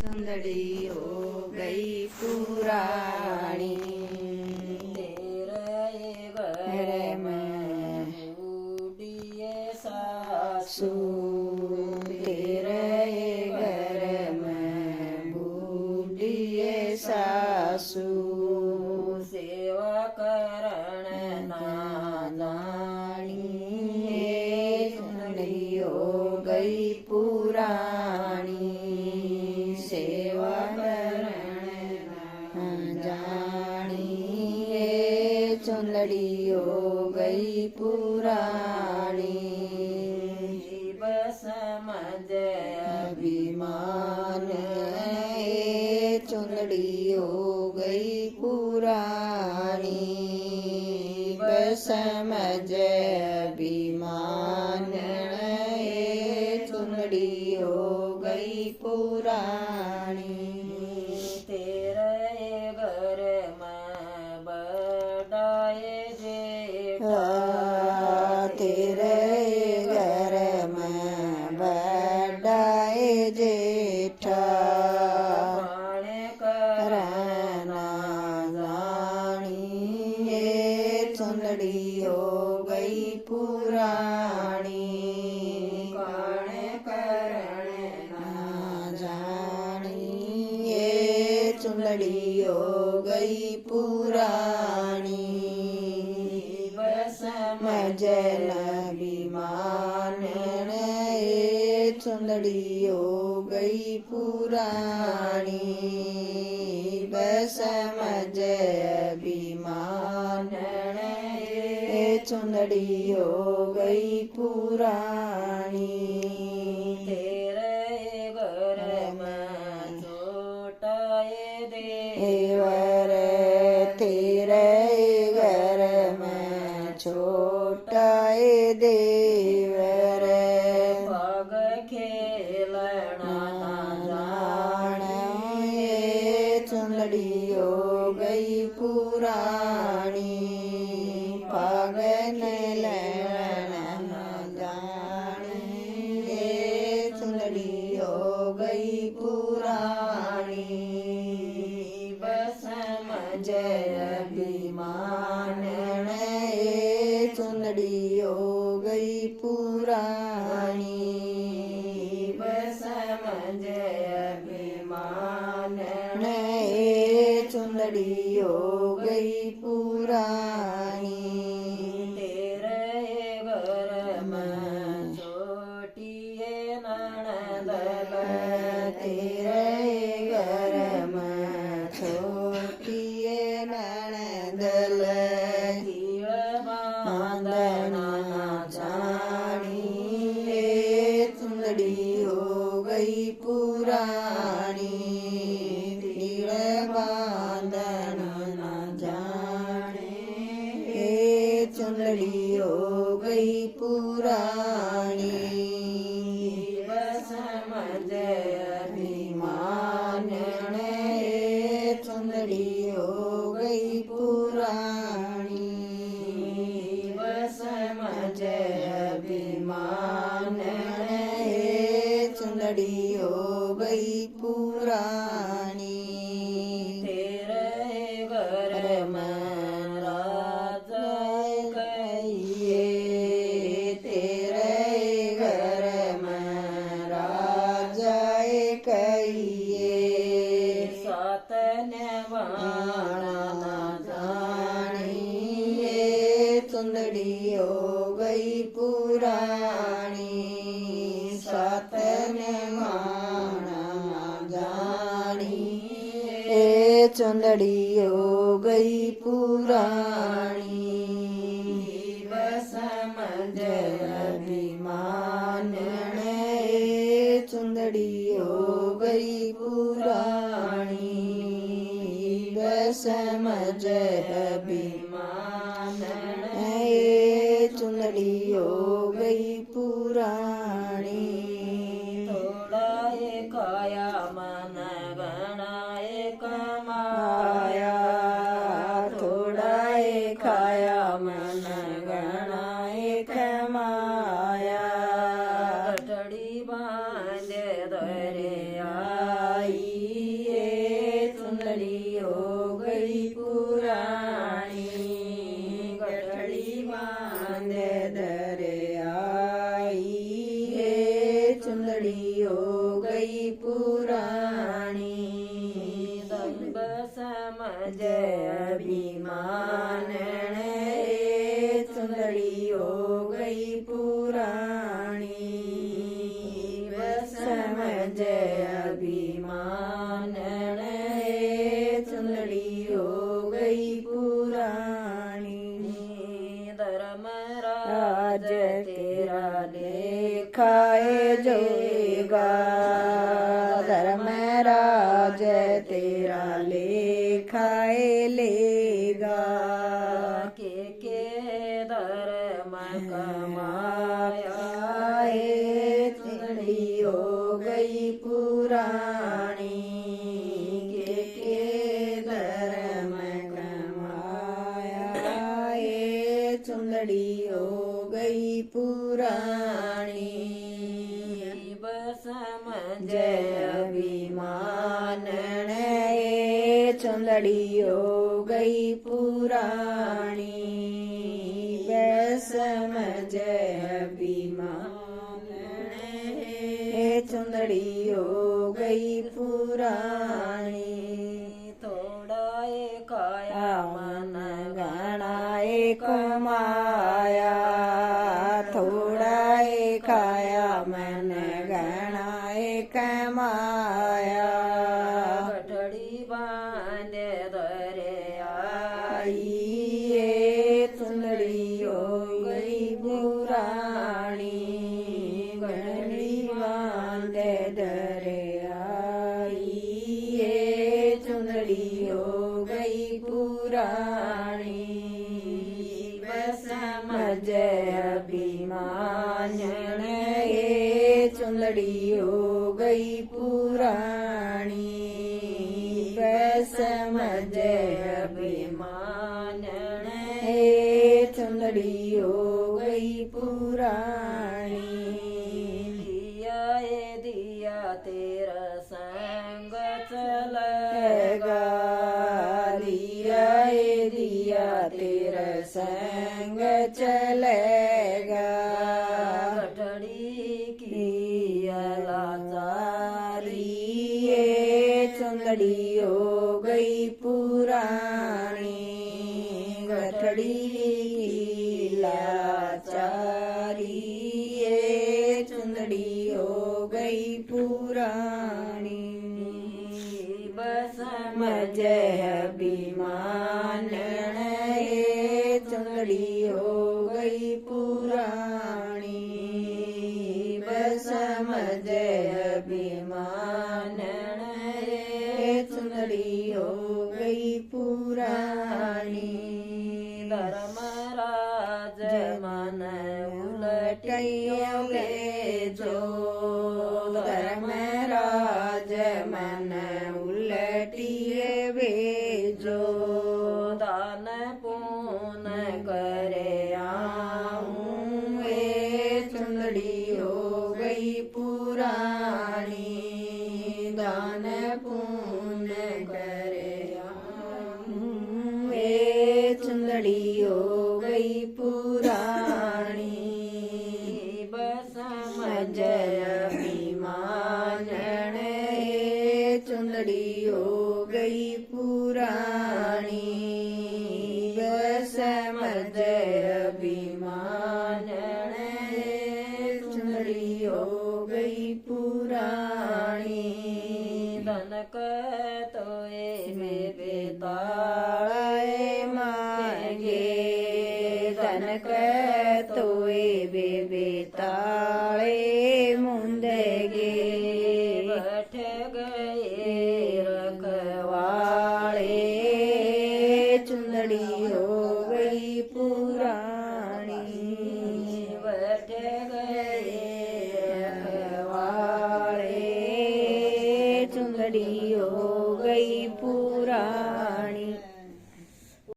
चंदड़ी हो गई पुरानी, तेरे घर में बूढ़िए सासू, तेरे घर में बूढ़िए सासू, सेवा करण ना नानी चंदड़ी हो गई पुरानी, सेवा करण ना जानी चंदड़ी हो गई पुरानी, जीव समझ अभिमान चंदड़ी हो गई पुरानी, समझ अभिमान चंदड़ी हो गई पुरानी, तेरे घर में बड़ाए जेठा, तेरे घर में बड़ाए जेठा, पाने करना जानी चंदड़ी हो गई पुरानी, काने करण ना जानी चंदड़ी हो गई पुरानी, मजन अभिमान चंदड़ी हो गई पुरानी, समझ अभिमान चंदड़ी हो गई पुरानी, तेरे घर में छोटाए देवर तेरे घर में छोटा देवर, पग खेलना जान चंदड़ी हो गई पुरानी, पागल लेना जान चंदड़ी हो गई पुरानी, समझ अभिमान चंदड़ी हो गई पुरानी, समझ अभिमान चंदड़ी हो गई पुरानी, तेरे घर में छोटिए ननद तेरे घर में छोटी ननदल, कीड़ बांधना जानी चंदड़ी हो गई पुरानी, तीड़ बांधना जाने चंदड़ी हो गई पुरानी, समझ अभिमान चंदड़ी हो गई पुरानी, समझ अभिमान चंदड़ी हो गई पुरानी, तेरे घर में राजा कहिए तेरे घर में राजा कहिए, सातने वाणा जानी चंदड़ी हो गई पुरानी, सात में माना जानी चंदड़ी हो गई पुरानी, समझ अभिमान चंदड़ी हो गई पुरानी, समझ अभिमान चंदड़ी हो गई पुरानी, थोड़ा खाया मन गणाए कमाया थोड़ा खाया मन गणाए कमाया, गठड़ी बांध धरे आई પુરાણી દંગ સમજ અભિમાન ચુંદડીઓ ગઈ પુરાણી સમજ અભિમાન ચુંદડીઓ ગઈ પુરાણી ધર્મ રાજ તેરા દેખાય જોગા ધર્મ રાજ તેરા લેખાય લેગા કે ધર્મ કમાયા હે ચુંદડીઓ ગઈ પુરાણી કે ધર્મ કમાયા હે ચુંદડીઓ ગઈ પુરાણી સમજ જય અભિમાન ચુંદડીઓ ગઈ પુરાણી બેસમ જય અભિમાન ચુંદડીઓ ગઈ પુરાણી થોડાએ કાયા મન ગણાએ કમાયા થોડાએ કાયા મન ગણાએ કમાયા કઠડી બાંધે ધરે આઈએ ચુંદડીઓ ગઈ પુરાણી ગણડી બાંધે ધરે આઈએ ચુંદડીઓ ગઈ પુરાણી બસમ જય અભિમાન ચુંદડીઓ ગઈ પુરાણી બસમ જય અભિમાન ચુંદડીઓ ગઈ પુરાણી દિયાએ દિયા તેરા સંગ ચલેગા દિયાએ દિયા તેરા સંગ ચલેગા કઠડી લાચારીએ ચુંદડીઓ ગઈ પુરાણી ગઠડી લાચારીએ ચુંદડીઓ ગઈ પુરાણી બસમ જય અભિમાન ચુંદડીઓ ગઈ પુરાણી બસમ જય અભિમાન ચુંદડીઓ ગઈ પુરાણી ધર્મ રાજ મન ઉલટૈયો લેજો ધર્મ રાજ મન ઉલટીએ વેજો દાન પૂન કરે આવું એ ચુંદડીઓ ગઈ પુરાણી દાન પૂન કરે આવું એ ચુંદડીઓ ગઈ પુરાણી બસમ જય અભિમાન ચુંદડીઓ ગઈ પુરાણી બસમ જય અભિમાન ચુંદડીઓ ગઈ પુરાણી ધનક તો એ તાળે માગે ધનક તોય બે તાળે